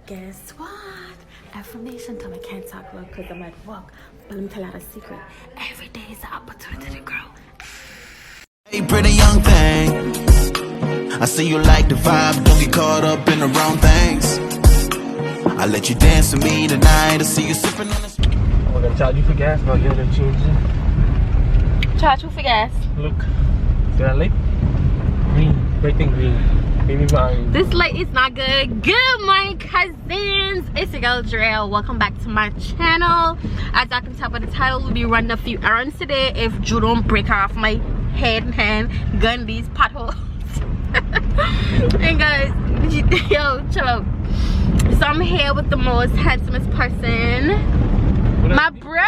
Guess what? Affirmation time. I can't talk well because I'm at work. But let me tell you a secret. Every day is an opportunity to grow. Hey, pretty young thing. I see you like the vibe. Don't get caught up in the wrong things. I let you dance with me tonight. I see you sipping on the. We're gonna charge you for gas, but you're gonna change it. Charge you for gas. Look, see that light? Green, breaking green. Baby mine. This light is not good. Good morning, cousins. It's your girl ItsDrayah. Welcome back to my channel. As I can tell by the title, we'll be running a few errands today. If Drew don't break off my head and hand, gun these potholes. And guys, yo, chill out. So I'm here with the most handsomest person, my bro.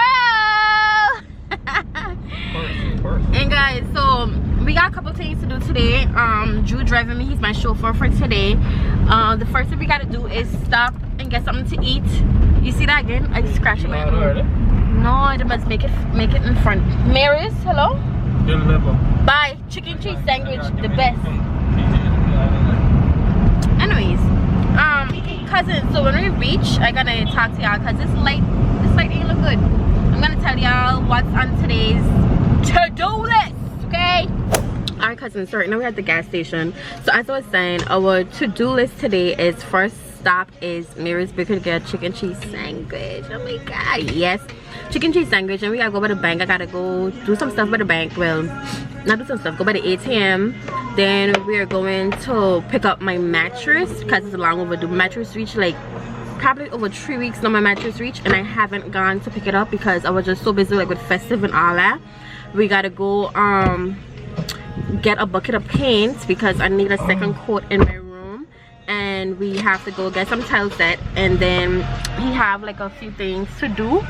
And guys, so we got a couple things to do today. Drew driving me, he's my chauffeur for today. The first thing we gotta do is stop and get something to eat. You see that again? I just scratched my own. No, I must make it in front. Mary's, hello? Bye. Chicken cheese sandwich, the best. Anyways, cousins, so when we reach, I gotta talk to y'all because this light ain't look good. I'm gonna tell y'all what's on today's to-do list, okay? Alright, cousins, so right now we're at the gas station. So as I was saying, our to-do list today is first stop is Mary's Bakery to get a chicken cheese sandwich. Oh my god, yes, chicken cheese sandwich. And we gotta go by the bank. I gotta go do some stuff by the bank. Well, not do some stuff, go by the ATM. Then we are going to pick up my mattress because it's a long overdue. Mattress reached like probably over 3 weeks now. My mattress reached and I haven't gone to pick it up because I was just so busy like with festive and all that. We gotta go get a bucket of paint because I need a second coat in my room, and we have to go get some tile set, and then we have like a few things to do,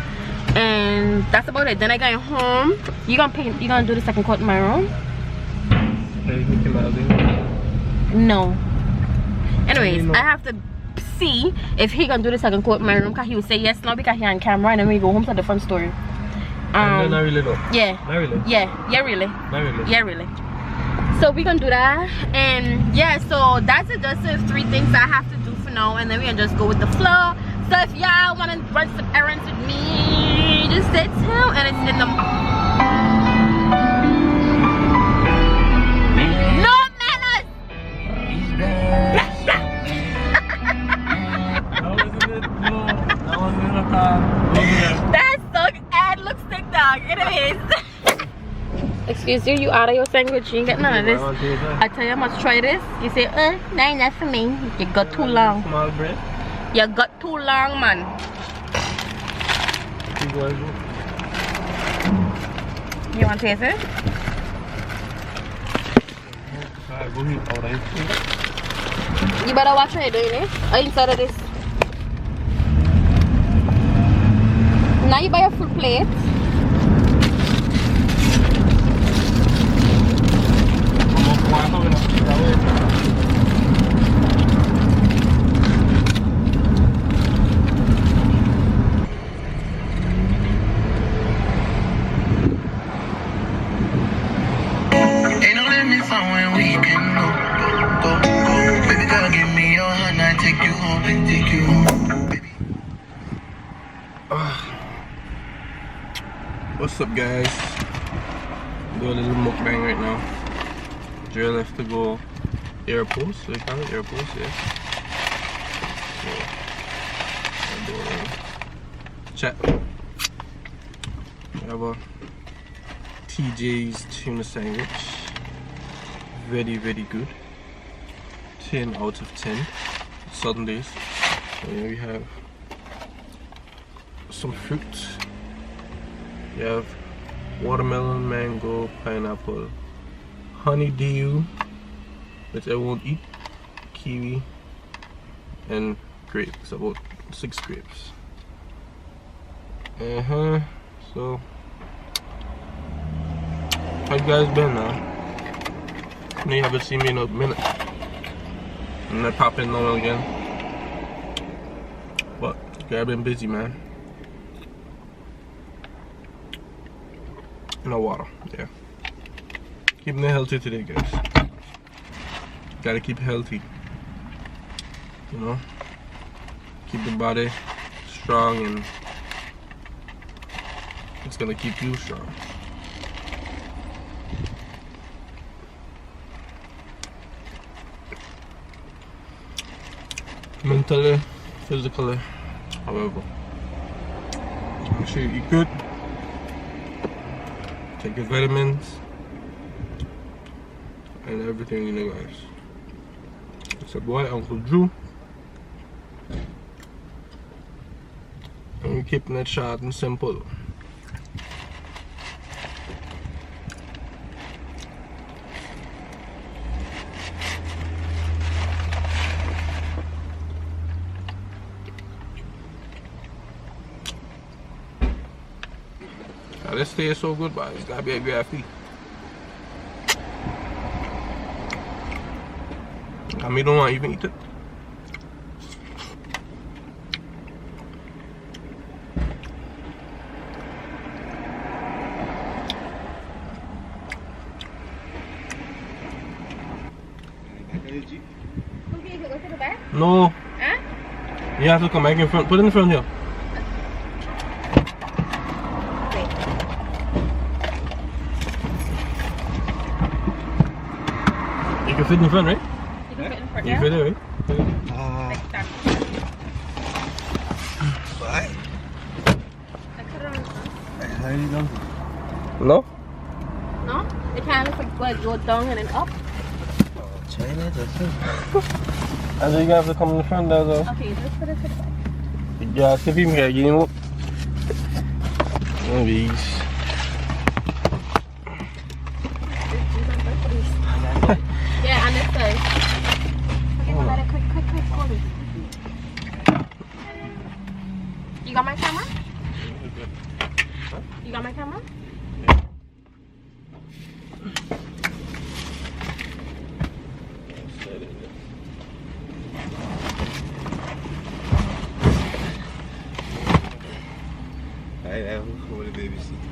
and that's about it. Then I get home. You gonna do the second coat in my room? No. Anyways, I have to see if he gonna do the second coat in my room because he would say yes now because he on camera, and then we go home to a different story. Not really though. Yeah. Not really. Yeah, really. Not really. Yeah, really. So we're gonna do that, and yeah, so that's it. Just the 3 things I have to do for now, and then we can just go with the flow. So if y'all wanna run some errands with me, just stay tuned, and it's in the no manners. That's so ad looks thick, dog. Anyways. Excuse you, you out of your sandwich, you ain't got none of this. I tell you I must try this. You say, that ain't that for me. You got too long. Small bread. You got too long, man. You want to taste it? You better watch what you're doing, eh? Inside of this. Now you buy a full plate. What's up, guys? Do a little mukbang right now. Dre left to go airpost. So they call it airpost, yeah. So I'm doing chat. We have a TJ's tuna sandwich. Very, very good. 10 out of 10. Sundays. So here we have some fruit. You have watermelon, mango, pineapple, honeydew, which I won't eat, kiwi, and grapes, about 6 grapes. So how you guys been now? I know you haven't seen me in a minute. I'm not popping now and again, but I've been busy, man. No water, yeah. Keeping it healthy today, guys. Gotta keep healthy, you know. keep the body strong, and it's gonna keep you strong. Mentally, physically, however. Make sure you eat good. Take your vitamins and everything, you know, guys. It's your boy, Uncle Drew. And we're keeping it short and simple. Now, this tastes so good, but it's gotta be a great feed. I mean, don't want to even eat it. Okay, you go to the back? No, Huh? you have to come back in front. Put it in front here. You can fit in front, right? You can fit in front You there? fit it, right? Like that. Bye. I cut it on the front. How you doing? No? No? It kind of like go down and then up. China, that's it. And then you have to come in the front there, though. Okay, just put it to the back. Yeah, see if you can get him up. One of these. Yeah, and this side. Okay, well, let it quick, quick, quick. You got my camera? You got my camera? I am for the baby seat.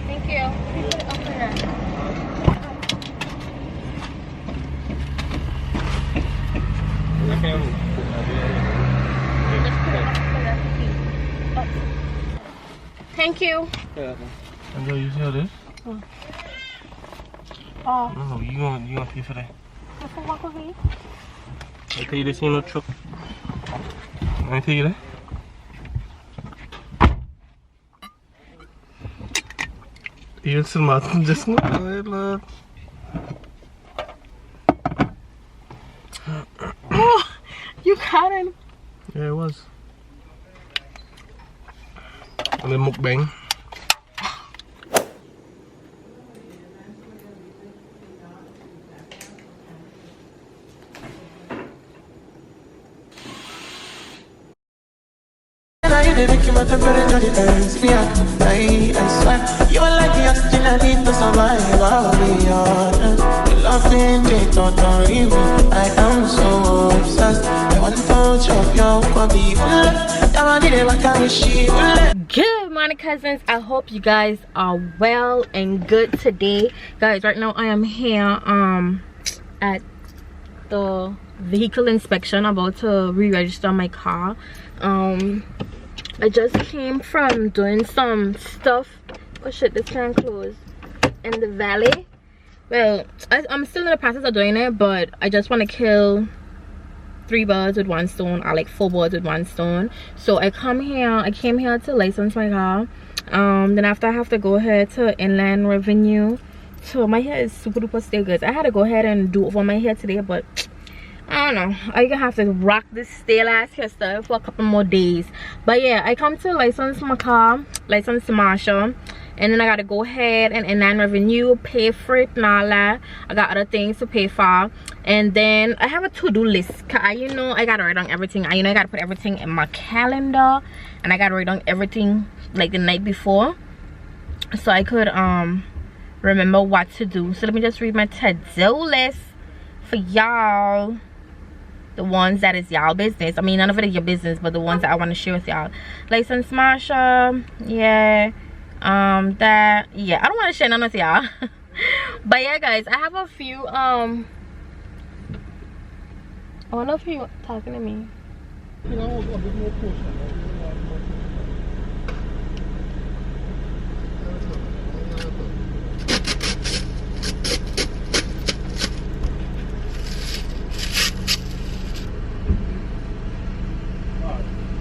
Thank you. Put it up there. I can. Just put it up there. Up. Thank you. And yo, you see how this? Oh, No, you gonna pay for that. I can walk with me. I tell you this ain't no truck. I tell you that. Even some mutton just no. Oh, you got it. Yeah, it was. And then mukbang. My temperature defends me, I swear. You are like the oxygen I need to survive. I'll be honest. Your loving me, totally me. I am so obsessed. I want to touch of your body. Good morning, cousins. I hope you guys are well and good today. Guys, right now I am here at the vehicle inspection, about to re-register my car. I just came from doing some stuff. Oh shit, this can close. In the valley. Well, I'm still in the process of doing it, but I just want to kill 3 birds with 1 stone, or like 4 birds with 1 stone. So I came here to license my car. Then after I have to go ahead to Inland Revenue. So my hair is super duper still good. I had to go ahead and do over my hair today, but I don't know. I'm gonna have to rock this stale ass hairstyle for a couple more days. But yeah, I come to license my car, license Marsha, and then I gotta go ahead and Inland Revenue, pay for it and all that. I got other things to pay for, and then I have a to-do list. You know, I gotta write down everything. I gotta put everything in my calendar, and I gotta write down everything like the night before, so I could remember what to do. So let me just read my to-do list for y'all. The ones that is y'all business. I mean, none of it is your business, but the ones that I want to share with y'all. License Marsha, yeah. That, yeah, I don't want to share none with y'all. But yeah, guys, I have a few I wonder if you talking to me. Can I hold a bit more portion?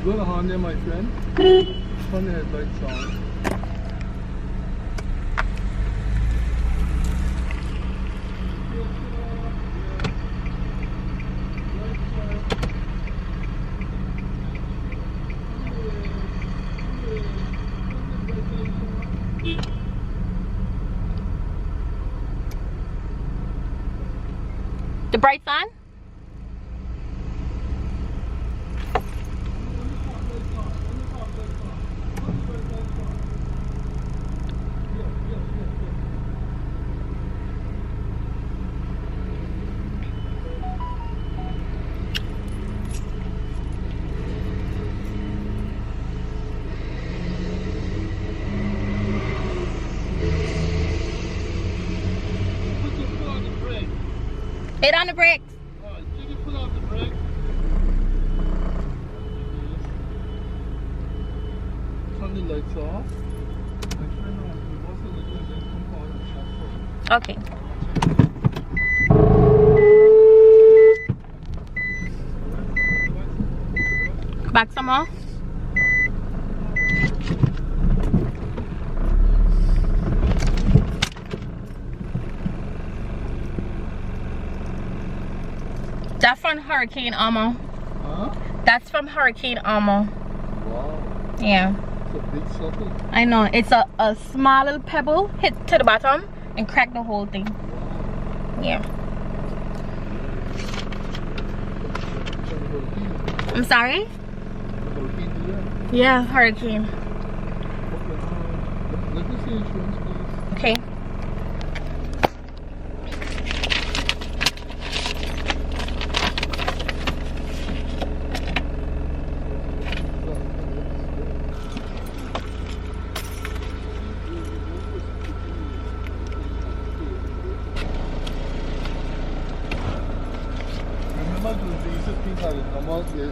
Go on there, my friend. Turn the headlights on. The brights on? Hit on the brakes. Did you pull out the brake? Turn the lights off. Okay. Back some more. That's from Hurricane Irma. Huh? That's from Hurricane Irma. Wow. Yeah. It's a big circle. I know. It's a small little pebble hit to the bottom and crack the whole thing. Yeah. I'm sorry? Yeah, hurricane. Let me see insurance, please. Okay.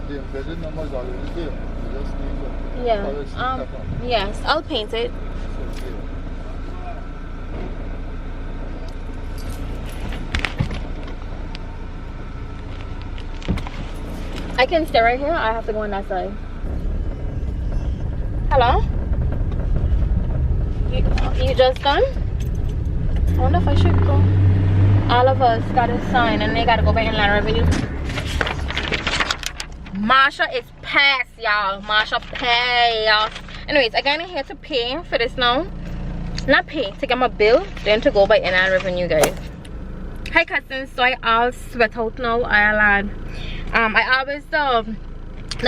The embedded numbers are already there. You just need the Yeah. Yes, I'll paint it. I can stay right here. I have to go on that side. Hello? You just done? I wonder if I should go. All of us got a sign and they gotta go back in Land Revenue. Marsha is passed, y'all. Marsha passed. Anyways, I got in here to pay for this now. Not pay, to get my bill, then to go by Inland Revenue, guys. Hi cousins, so I all sweat out now. I always to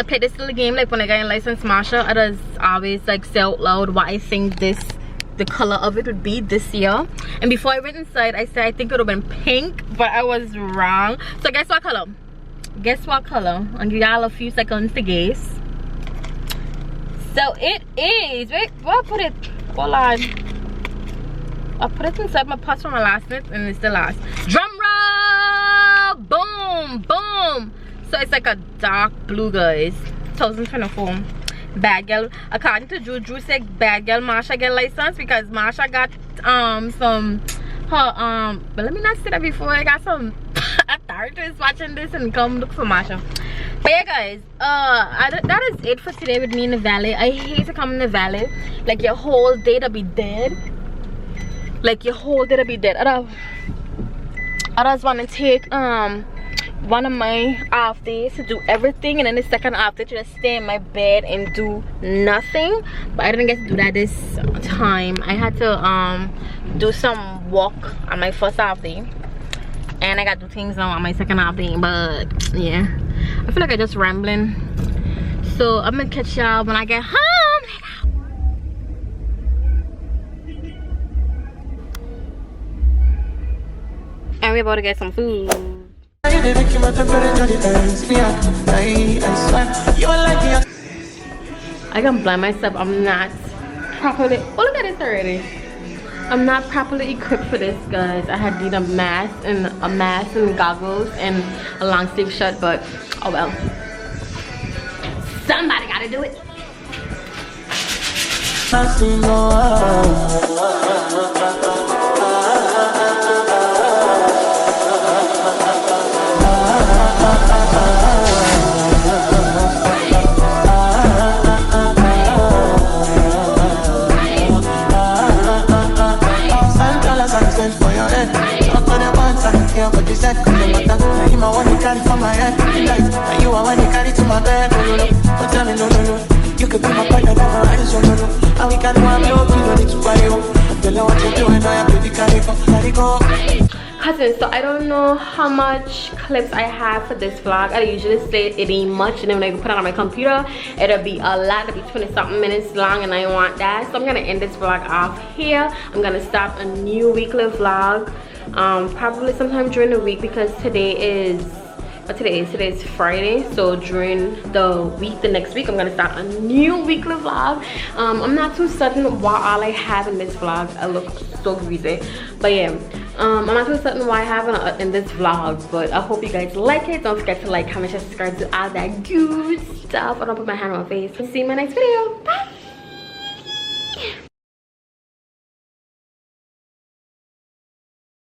play this little game, like when I got in license Marsha, I just always like say out loud what I think the color of it would be this year. And before I went inside, I said I think it would have been pink, but I was wrong. So guess what color? Guess what color? I'll give y'all a few seconds to guess. So it is, wait, where I put it? Hold on. I put it inside my purse from my last night and it's the last. Drum roll! Boom! Boom! So it's like a dark blue, guys. 2024. Bad girl. According to Drew said bad girl Marsha get license because Marsha got but let me not say that before I got some authorities watching this and come look for Marsha. But yeah guys, that is it for today with me in the valley. I hate to come in the valley, like your whole day to be dead, like your whole day to be dead. I just want to take one of my off days to do everything, and then the second off day to just stay in my bed and do nothing. But I didn't get to do that this time. I had to do some walk on my first off day, and I got to do things now on my second off day. But yeah, I feel like I'm just rambling, so I'm gonna catch y'all when I get home. And we're about to get some food. I can blind myself. I'm not properly, oh look at this already. I'm not properly equipped for this, guys. I had need a mask and goggles and a long sleeve shirt, but oh well. Somebody gotta do it. Nothing for your head. Talk on your pants, I don't care what you said. Now you my one you carry for my head. Now you are one you carry to my bed. No, no, no. Don't tell me no, no, no. You could be my partner, never eyes, no, no, no. And we can do a milk, you don't need to buy you. Tell her what you're doing, now you're pretty carry go. Cousins, so I don't know how much clips I have for this vlog. I usually say it ain't much, and then when I put it on my computer, it'll be a lot. It'll be 20-something minutes long, and I want that. So I'm gonna end this vlog off here. I'm gonna start a new weekly vlog, probably sometime during the week, because today is Friday. So during the week, the next week, I'm gonna start a new weekly vlog. I'm not too certain what all I have in this vlog. I look so greasy, but yeah, I'm not too certain what I have in this vlog, but I hope you guys like it. Don't forget to like, comment, share, subscribe, do all that good stuff. I don't put my hand on my face. See you in my next video. Bye.